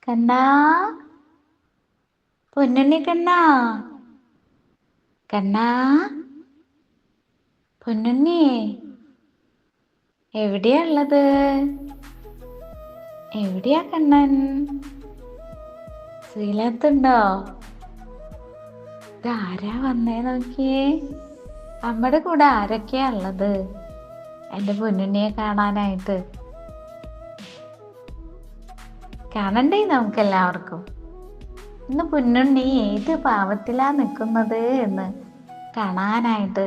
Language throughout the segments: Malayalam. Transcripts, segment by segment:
കണ്ണാ, പൊന്നുണ്ണി കണ്ണാ, കണ്ണാ, പൊന്നുണ്ണി എവിടെയാ ഉള്ളത്? എവിടെയാ കണ്ണൻ? ശ്രീലത്തുണ്ടോ? ഇതാരാ വന്നേ നോക്കിയേ? നമ്മുടെ കൂടെ ആരൊക്കെയാ ഉള്ളത് എൻ്റെ പൊന്നുണ്ണിയെ കാണാനായിട്ട്? കാണണ്ടേ നമുക്കെല്ലാവർക്കും? ഇന്ന് പൊന്നുണ്ണി ഏത് പാവത്തിലാ നിൽക്കുന്നത് എന്ന് കാണാനായിട്ട്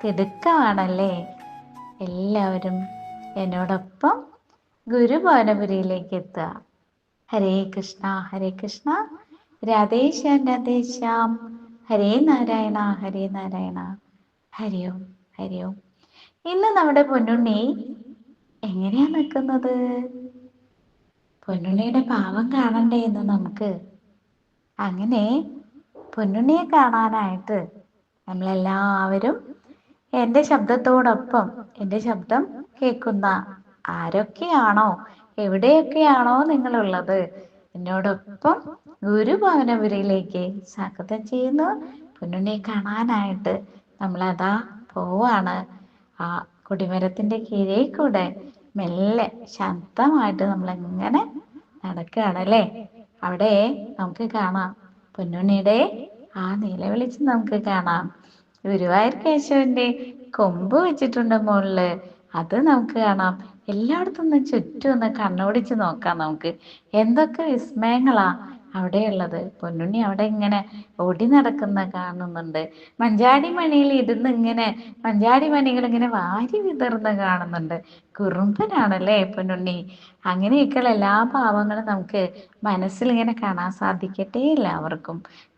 തിടുക്കമാണല്ലേ? എല്ലാവരും എന്നോടൊപ്പം ഗുരുഭവനപുരിയിലേക്ക് എത്തുക. ഹരേ കൃഷ്ണ ഹരേ കൃഷ്ണ, രാധേശ്യാം രാധേശ്യാം, ഹരേ നാരായണ ഹരേ നാരായണ, ഹരി ഓം ഹരി ഓം. ഇന്ന് നമ്മുടെ പൊന്നുണ്ണി എങ്ങനെയാ നിൽക്കുന്നത്? പൊന്നുണ്ണിയുടെ പാവം കാണണ്ടേ എന്ന് നമുക്ക്? അങ്ങനെ പൊന്നുണ്ണിയെ കാണാനായിട്ട് നമ്മളെല്ലാവരും എൻ്റെ ശബ്ദത്തോടൊപ്പം, എൻ്റെ ശബ്ദം കേൾക്കുന്ന ആരൊക്കെയാണോ, എവിടെയൊക്കെയാണോ നിങ്ങളുള്ളത്, എന്നോടൊപ്പം ഗുരുഭവനപുരിയിലേക്ക് സ്വാഗതം ചെയ്യുന്നു. പൊന്നുണ്ണിയെ കാണാനായിട്ട് നമ്മളതാ പോവാണ്. ആ കൊടിമരത്തിൻ്റെ കീഴിൽ കൂടെ മെല്ലെ ശാന്തമായിട്ട് നമ്മളെങ്ങനെ നടക്കുകയാണല്ലേ? അവിടെ നമുക്ക് കാണാം പൊന്നുണ്ണിയുടെ ആ നിലവിളിച്ച് നമുക്ക് കാണാം. ഗുരുവായൂർ കേശവന്റെ കൊമ്പ് വെച്ചിട്ടുണ്ട് മുകളില്, അത് നമുക്ക് കാണാം. എല്ലായിടത്തും ഒന്ന് ചുറ്റും ഒന്ന് കണ്ണോടിച്ച് നോക്കാം നമുക്ക്. എന്തൊക്കെ വിസ്മയങ്ങളാ അവിടെയുള്ളത്. പൊന്നുണ്ണി അവിടെ ഇങ്ങനെ ഓടി നടക്കുന്ന കാണുന്നുണ്ട്. മഞ്ചാടി മണിയിൽ ഇരുന്ന് ഇങ്ങനെ മഞ്ചാടി മണികൾ ഇങ്ങനെ വാരി വിതർന്ന് കാണുന്നുണ്ട്. കുറുമ്പനാണല്ലേ പൊന്നുണ്ണി? അങ്ങനെയൊക്കെയുള്ള എല്ലാ ഭാവങ്ങളും നമുക്ക് മനസ്സിൽ ഇങ്ങനെ കാണാൻ സാധിക്കട്ടെ എല്ലാവർക്കും.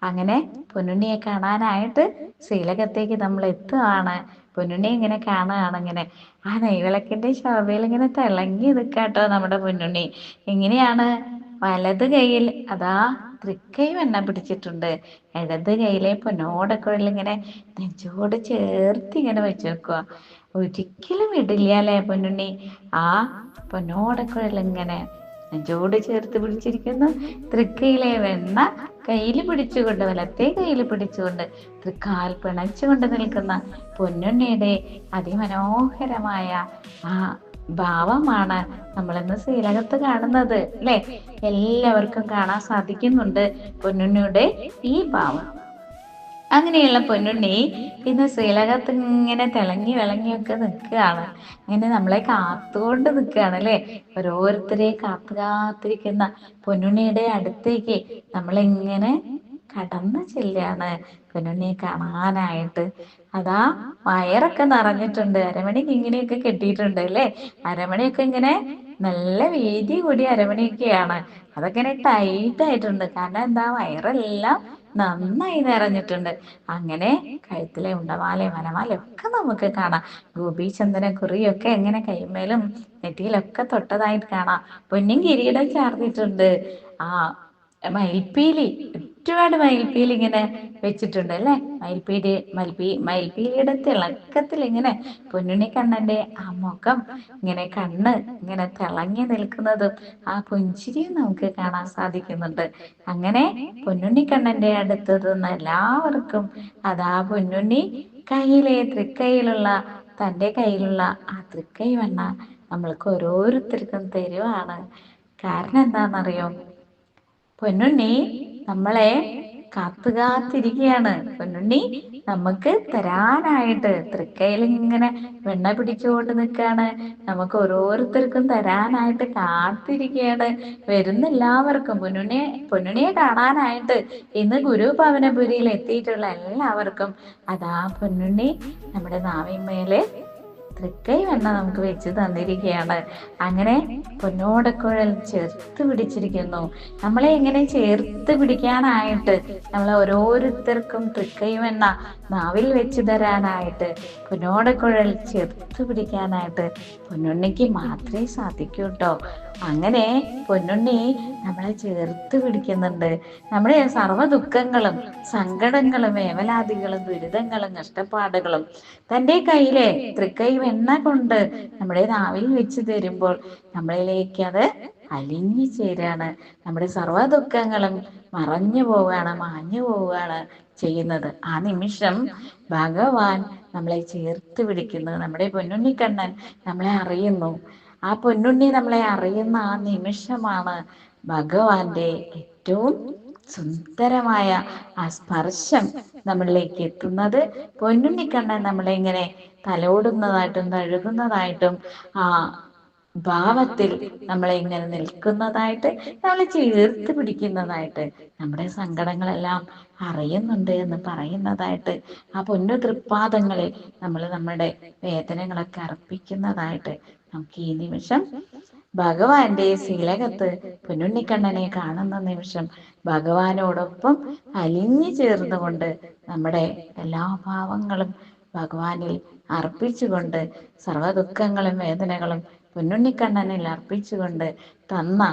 അങ്ങനെ പൊന്നുണ്ണിയെ കാണാനായിട്ട് ശ്രീലകത്തേക്ക് നമ്മൾ എത്തുകയാണ്. പൊന്നുണ്ണിയെ ഇങ്ങനെ കാണുകയാണ്. ഇങ്ങനെ ആ നെയ്വിളക്കിന്റെ ശോഭയിൽ ഇങ്ങനെ തിളങ്ങി നിൽക്കാട്ടോ നമ്മുടെ പൊന്നുണ്ണി. എങ്ങനെയാണ്? വലത് കൈയിൽ അതാ തൃക്കൈ വെണ്ണ പിടിച്ചിട്ടുണ്ട്. ഇടത് കൈയിലെ പൊന്നോടക്കുഴൽ ഇങ്ങനെ നെഞ്ചോട് ചേർത്ത് ഇങ്ങനെ വെച്ച് വെക്കുക. ഒരിക്കലും വിടില്ല അല്ലേ പൊന്നുണ്ണി? ആ പൊന്നോടക്കുഴൽ ഇങ്ങനെ നെഞ്ചോട് ചേർത്ത് പിടിച്ചിരിക്കുന്നു. തൃക്കൈയിലെ വെണ്ണ കയ്യിൽ പിടിച്ചുകൊണ്ട്, വലത്തെ കയ്യിൽ പിടിച്ചുകൊണ്ട് തൃക്കാൽ പിണച്ചുകൊണ്ട് നിൽക്കുന്ന പൊന്നുണ്ണിയുടെ അതിമനോഹരമായ ആ ഭാവമാണ് നമ്മളിന്ന് ശ്രീലകത്ത് കാണുന്നത് അല്ലേ? എല്ലാവർക്കും കാണാൻ സാധിക്കുന്നുണ്ട് പൊന്നുണ്ണിയുടെ ഈ ഭാവം. അങ്ങനെയുള്ള പൊന്നുണ്ണി ഇന്ന് ശ്രീലകത്ത് ഇങ്ങനെ തിളങ്ങി വിളങ്ങിയൊക്കെ നിൽക്കുകയാണ്. അങ്ങനെ നമ്മളെ കാത്തുകൊണ്ട് നിൽക്കുകയാണ് അല്ലേ? ഓരോരുത്തരെ കാത്തിരിക്കുന്ന പൊന്നുണ്ണിയുടെ അടുത്തേക്ക് നമ്മളിങ്ങനെ കടന്നു ചെല്ലുകയാണ് പൊന്നുണ്ണിയെ കാണാനായിട്ട്. അതാ വയറൊക്കെ നിറഞ്ഞിട്ടുണ്ട്. അരമണിക്ക് ഇങ്ങനെയൊക്കെ കെട്ടിയിട്ടുണ്ട് അല്ലേ? അരമണിയൊക്കെ ഇങ്ങനെ നല്ല വീതി കൂടിയ അരമണിയൊക്കെയാണ്. അതൊക്കെ ഇങ്ങനെ ടൈറ്റ് ആയിട്ടുണ്ട്. കാരണം എന്താ? വയറെല്ലാം നന്നായി നിറഞ്ഞിട്ടുണ്ട്. അങ്ങനെ കഴുത്തിലെ ഉണ്ടമാലയും വനമാലയും ഒക്കെ നമുക്ക് കാണാം. ഗോപീചന്ദന കുറിയൊക്കെ എങ്ങനെ കൈമേലും നെറ്റിയിലൊക്കെ തൊട്ടതായിട്ട് കാണാം. പൊന്നും കിരീടം ചാർത്തിയിട്ടുണ്ട്. ആ മയിൽപ്പീലി, ഒരുപാട് മയിൽപ്പീലി ഇങ്ങനെ വെച്ചിട്ടുണ്ട് അല്ലേ? മയിൽപ്പീലിയുടെ തിളക്കത്തിൽ ഇങ്ങനെ പൊന്നുണ്ണി കണ്ണന്റെ ആ മുഖം ഇങ്ങനെ കണ്ണ് ഇങ്ങനെ തിളങ്ങി നിൽക്കുന്നതും ആ പുഞ്ചിരിയും നമുക്ക് കാണാൻ സാധിക്കുന്നുണ്ട്. അങ്ങനെ പൊന്നുണ്ണി കണ്ണന്റെ അടുത്തതെന്ന് എല്ലാവർക്കും അതാ പൊന്നുണ്ണി തൃക്കൈയിലുള്ള തൻ്റെ കയ്യിലുള്ള ആ തൃക്കൈ വെണ്ണ നമ്മൾക്ക് ഓരോരുത്തർക്കും തരുവാണ്. കാരണം എന്താണെന്നറിയോ? പൊന്നുണ്ണി നമ്മളെ കാത്തിരിക്കുകയാണ്. പൊന്നുണ്ണി നമുക്ക് തരാനായിട്ട് തൃക്കൈയിൽ ഇങ്ങനെ വെണ്ണ പിടിച്ചുകൊണ്ട് നിൽക്കുകയാണ്. നമുക്ക് ഓരോരുത്തർക്കും തരാനായിട്ട് കാത്തിരിക്കുകയാണ്. വരുന്ന എല്ലാവർക്കും പൊന്നുണ്ണിയെ കാണാനായിട്ട് ഇന്ന് ഗുരുഭവനപുരിയിൽ എത്തിയിട്ടുള്ള എല്ലാവർക്കും അതാ പൊന്നുണ്ണി നമ്മുടെ നാവിന്മേലെ തൃക്കൈ വെണ്ണ നമുക്ക് വെച്ച് തന്നിരിക്കുകയാണ്. അങ്ങനെ പൊന്നോടക്കുഴൽ ചേർത്ത് പിടിച്ചിരിക്കുന്നു. നമ്മളെ ഇങ്ങനെ ചേർത്ത് പിടിക്കാനായിട്ട്, നമ്മളെ ഓരോരുത്തർക്കും തൃക്കൈ വെണ്ണ നാവിൽ വെച്ച് തരാനായിട്ട്, പൊന്നോടക്കുഴൽ ചേർത്ത് പിടിക്കാനായിട്ട് പൊന്നുണ്ണിക്ക് മാത്രമേ സാധിക്കൂ കേട്ടോ. അങ്ങനെ പൊന്നുണ്ണി നമ്മളെ ചേർത്ത് പിടിക്കുന്നുണ്ട്. നമ്മുടെ സർവ്വ ദുഃഖങ്ങളും സങ്കടങ്ങളും വേവലാതികളും ദുരിതങ്ങളും കഷ്ടപ്പാടുകളും തൻ്റെ കയ്യിലെ തൃക്കൈ വെണ്ണ കൊണ്ട് നമ്മുടെ നാവിൽ വെച്ച് തരുമ്പോൾ നമ്മളിലേക്ക് അത് അലിഞ്ഞു ചേരാണ്. നമ്മുടെ സർവ്വ ദുഃഖങ്ങളും മറഞ്ഞു പോവുകയാണ്, മാഞ്ഞു പോവുകയാണ് ചെയ്യുന്നത്. ആ നിമിഷം ഭഗവാൻ നമ്മളെ ചേർത്ത് പിടിക്കുന്നു. നമ്മുടെ പൊന്നുണ്ണിക്കണ്ണൻ നമ്മളെ അറിയുന്നു. ആ പൊന്നുണ്ണി നമ്മളെ അറിയുന്ന ആ നിമിഷമാണ് ഭഗവാന്റെ ഏറ്റവും സുന്ദരമായ ആ സ്പർശം നമ്മളിലേക്ക് എത്തുന്നത്. പൊന്നുണ്ണിക്കണ്ണൻ നമ്മളെ ഇങ്ങനെ തലോടുന്നതായിട്ടും തഴുകുന്നതായിട്ടും ആ ഭാവത്തിൽ നമ്മളെ ഇങ്ങനെ നിൽക്കുന്നതായിട്ട്, നമ്മളെ ചേർത്ത് പിടിക്കുന്നതായിട്ട്, നമ്മുടെ സങ്കടങ്ങളെല്ലാം അറിയുന്നുണ്ട് എന്ന് പറയുന്നതായിട്ട്, ആ പൊന്നു തൃപ്പാദങ്ങളിൽ നമ്മൾ നമ്മുടെ വേദനകളൊക്കെ അർപ്പിക്കുന്നതായിട്ട് നമുക്ക് ഈ നിമിഷം ഭഗവാന്റെ ശീലകത്ത് പൊന്നുണ്ണിക്കണ്ണനെ കാണുന്ന നിമിഷം ഭഗവാനോടൊപ്പം അലിഞ്ഞു ചേർന്നുകൊണ്ട് നമ്മുടെ എല്ലാ ഭാവങ്ങളും ഭഗവാനിൽ അർപ്പിച്ചുകൊണ്ട് സർവ്വ ദുഃഖങ്ങളും വേദനകളും പൊന്നുണ്ണിക്കണ്ണനിൽ അർപ്പിച്ചുകൊണ്ട് തന്ന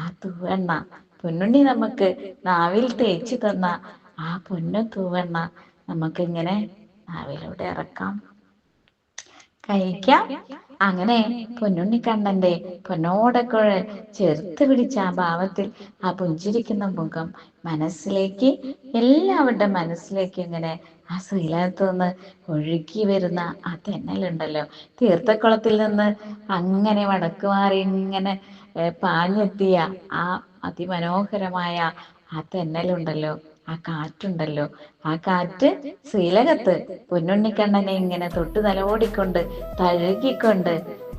ആ തൂവെണ്ണ, പൊന്നുണ്ണി നമുക്ക് നാവിൽ തേച്ച് തന്ന ആ പൊന്നു തൂവെണ്ണ നമുക്കിങ്ങനെ നാവിലൂടെ ഇറക്കാം, കഴിക്കാം. അങ്ങനെ പൊന്നുണ്ണിക്കണ്ണന്റെ പൊന്നോടക്കുഴൽ ചേർത്ത് പിടിച്ച ആ ഭാവത്തിൽ ആ പുഞ്ചിരിക്കുന്ന മുഖം മനസ്സിലേക്ക്, എല്ലാവരുടെ മനസ്സിലേക്ക് ഇങ്ങനെ ആ ശ്രീലകത്ത് നിന്ന് ഒഴുകി വരുന്ന ആ തെന്നലുണ്ടല്ലോ, തീർത്ഥക്കുളത്തിൽ നിന്ന് അങ്ങനെ വടക്ക് മാറി ഇങ്ങനെ പാഞ്ഞെത്തിയ ആ അതിമനോഹരമായ ആ തെന്നലുണ്ടല്ലോ, ആ കാറ്റുണ്ടല്ലോ, ആ കാറ്റ് ശ്രീലകത്ത് പൊന്നുണ്ണിക്കണ്ണനെ ഇങ്ങനെ തൊട്ട് തലോടിക്കൊണ്ട് തഴുകിക്കൊണ്ട്,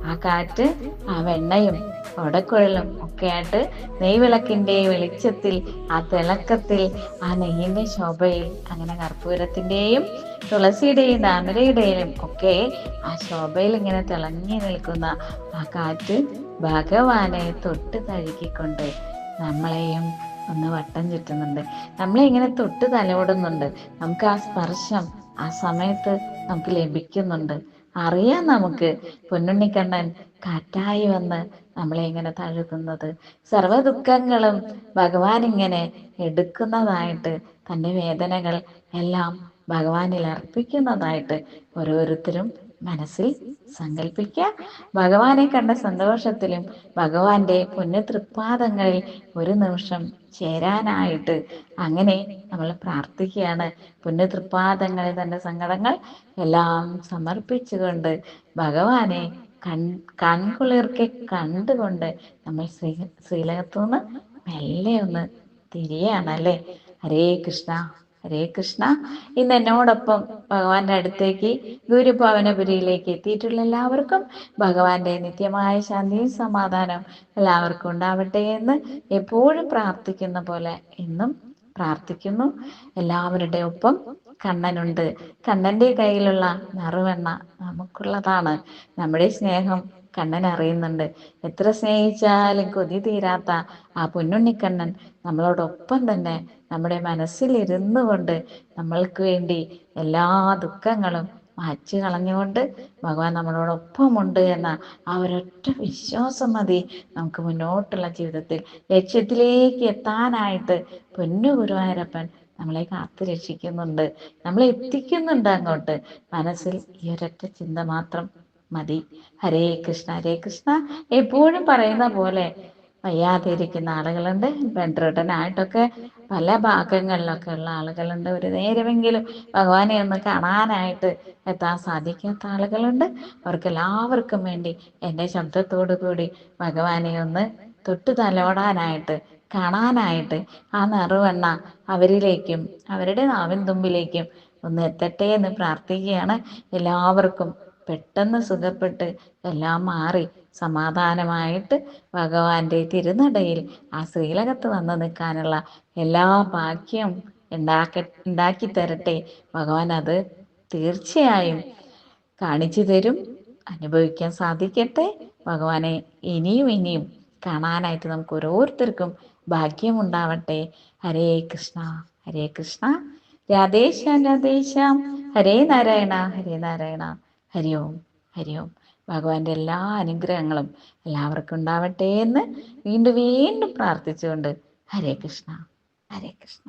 ആ കാറ്റ് ആ വെണ്ണയും ഓടക്കുഴലും ഒക്കെ ആയിട്ട് നെയ്വിളക്കിന്റെ വെളിച്ചത്തിൽ, ആ തിളക്കത്തിൽ, ആ നെയ്യിന്റെ ശോഭയിൽ, അങ്ങനെ കർപ്പൂരത്തിന്റെയും തുളസിയുടെയും താമരയുടെയും ഒക്കെ ആ ശോഭയിൽ ഇങ്ങനെ തിളങ്ങി നിൽക്കുന്ന ആ കാറ്റ് ഭഗവാനെ തൊട്ട് തഴുകിക്കൊണ്ട് നമ്മളെയും ഒന്ന് വട്ടം ചുറ്റുന്നുണ്ട്, നമ്മളെ ഇങ്ങനെ തൊട്ട് തലോടുന്നുണ്ട്. നമുക്ക് ആ സ്പർശം ആ സമയത്ത് നമുക്ക് ലഭിക്കുന്നുണ്ട്. അറിയാം നമുക്ക് പൊന്നുണ്ണിക്കണ്ണൻ കാറ്റായി വന്ന് നമ്മളെ ഇങ്ങനെ തഴുകുന്നത്, സർവ്വ ദുഃഖങ്ങളും ഭഗവാൻ ഇങ്ങനെ എടുക്കുന്നതായിട്ട്, തൻ്റെ വേദനകൾ എല്ലാം ഭഗവാനിൽ അർപ്പിക്കുന്നതായിട്ട് ഓരോരുത്തരും മനസ്സിൽ സങ്കല്പിക്കുക. ഭഗവാനെ കണ്ട സന്തോഷത്തിലും ഭഗവാന്റെ പൊന്നു തൃപ്പാദങ്ങളിൽ ഒരു നിമിഷം ചേരാനായിട്ട് അങ്ങനെ നമ്മൾ പ്രാർത്ഥിക്കുകയാണ്. പൊന്നു തൃപ്പാദങ്ങളിൽ തന്റെ സങ്കടങ്ങൾ എല്ലാം സമർപ്പിച്ചുകൊണ്ട് ഭഗവാനെ കൺകുളിർക്കെ കണ്ടുകൊണ്ട് നമ്മൾ ശ്രീലകത്തുനിന്ന് മെല്ലെ ഒന്ന് തിരിയാണല്ലേ. ഹരേ കൃഷ്ണ, ഹരേ കൃഷ്ണ. ഇന്ന് എന്നോടൊപ്പം ഭഗവാന്റെ അടുത്തേക്ക് ഗുരുഭവനപുരിയിലേക്ക് എത്തിയിട്ടുള്ള എല്ലാവർക്കും ഭഗവാന്റെ നിത്യമായ ശാന്തിയും സമാധാനവും എല്ലാവർക്കും ഉണ്ടാവട്ടെ എന്ന് എപ്പോഴും പ്രാർത്ഥിക്കുന്ന പോലെ ഇന്നും പ്രാർത്ഥിക്കുന്നു. എല്ലാവരുടെ ഒപ്പം കണ്ണനുണ്ട്. കണ്ണന്റെ കയ്യിലുള്ള നറുവെണ്ണ നമുക്കുള്ളതാണ്. നമ്മുടെ സ്നേഹം കണ്ണൻ അറിയുന്നുണ്ട്. എത്ര സ്നേഹിച്ചാലും കൊതി തീരാത്ത ആ പൊന്നുണ്ണിക്കണ്ണൻ നമ്മളോടൊപ്പം തന്നെ നമ്മുടെ മനസ്സിൽ ഇരുന്നു കൊണ്ട് നമ്മൾക്ക് വേണ്ടി എല്ലാ ദുഃഖങ്ങളും മാച്ചു കളഞ്ഞുകൊണ്ട് ഭഗവാൻ നമ്മളോടൊപ്പമുണ്ട് എന്ന ആ ഒരൊറ്റ വിശ്വാസം മതി നമുക്ക് മുന്നോട്ടുള്ള ജീവിതത്തിൽ ലക്ഷ്യത്തിലേക്ക് എത്താനായിട്ട്. പൊന്നു ഗുരുവായൂരപ്പൻ നമ്മളെ കാത്തു രക്ഷിക്കുന്നുണ്ട്, നമ്മളെ എത്തിക്കുന്നുണ്ട് അങ്ങോട്ട്. മനസ്സിൽ ഈ ഒരൊറ്റ ചിന്ത മാത്രം മതി. ഹരേ കൃഷ്ണ, ഹരേ കൃഷ്ണ. എപ്പോഴും പറയുന്ന പോലെ വയ്യാതെ ഇരിക്കുന്ന ആളുകളുണ്ട്, ബെഡ്റിഡനായിട്ടൊക്കെ പല ഭാഗങ്ങളിലൊക്കെ ഉള്ള ആളുകളുണ്ട്. ഒരു നേരമെങ്കിലും ഭഗവാനെ ഒന്ന് കാണാനായിട്ട് എത്താൻ സാധിക്കാത്ത ആളുകളുണ്ട്. അവർക്ക് എല്ലാവർക്കും വേണ്ടി എൻ്റെ ശബ്ദത്തോടു കൂടി ഭഗവാനെ ഒന്ന് തൊട്ടു തലോടാനായിട്ട്, കാണാനായിട്ട് ആ നറുവെണ്ണ അവരിലേക്കും അവരുടെ നാവിൻ തുമ്പിലേക്കും ഒന്ന് എത്തട്ടെ എന്ന് പ്രാർത്ഥിക്കുകയാണ്. എല്ലാവർക്കും പെട്ടെന്ന് സുഖപ്പെട്ട് എല്ലാം മാറി സമാധാനമായിട്ട് ഭഗവാന്റെ തിരുനടയിൽ ആ ശ്രീലകത്ത് വന്ന് നിൽക്കാനുള്ള എല്ലാ ഭാഗ്യം ഉണ്ടാക്കി തരട്ടെ ഭഗവാൻ. അത് തീർച്ചയായും കാണിച്ചു തരും, അനുഭവിക്കാൻ സാധിക്കട്ടെ ഭഗവാനെ. ഇനിയും ഇനിയും കാണാനായിട്ട് നമുക്ക് ഓരോരുത്തർക്കും ഭാഗ്യമുണ്ടാവട്ടെ. ഹരേ കൃഷ്ണ, ഹരേ കൃഷ്ണ. രാധേശ്യാം, രാധേശ്യാം. ഹരേ നാരായണ, ഹരേ നാരായണ. ഹരി ഓം, ഹരി ഓം. ഭഗവാന്റെ എല്ലാ അനുഗ്രഹങ്ങളും എല്ലാവർക്കും ഉണ്ടാവട്ടെ എന്ന് വീണ്ടും വീണ്ടും പ്രാർത്ഥിച്ചുകൊണ്ട് ഹരേ കൃഷ്ണ, ഹരേ കൃഷ്ണ.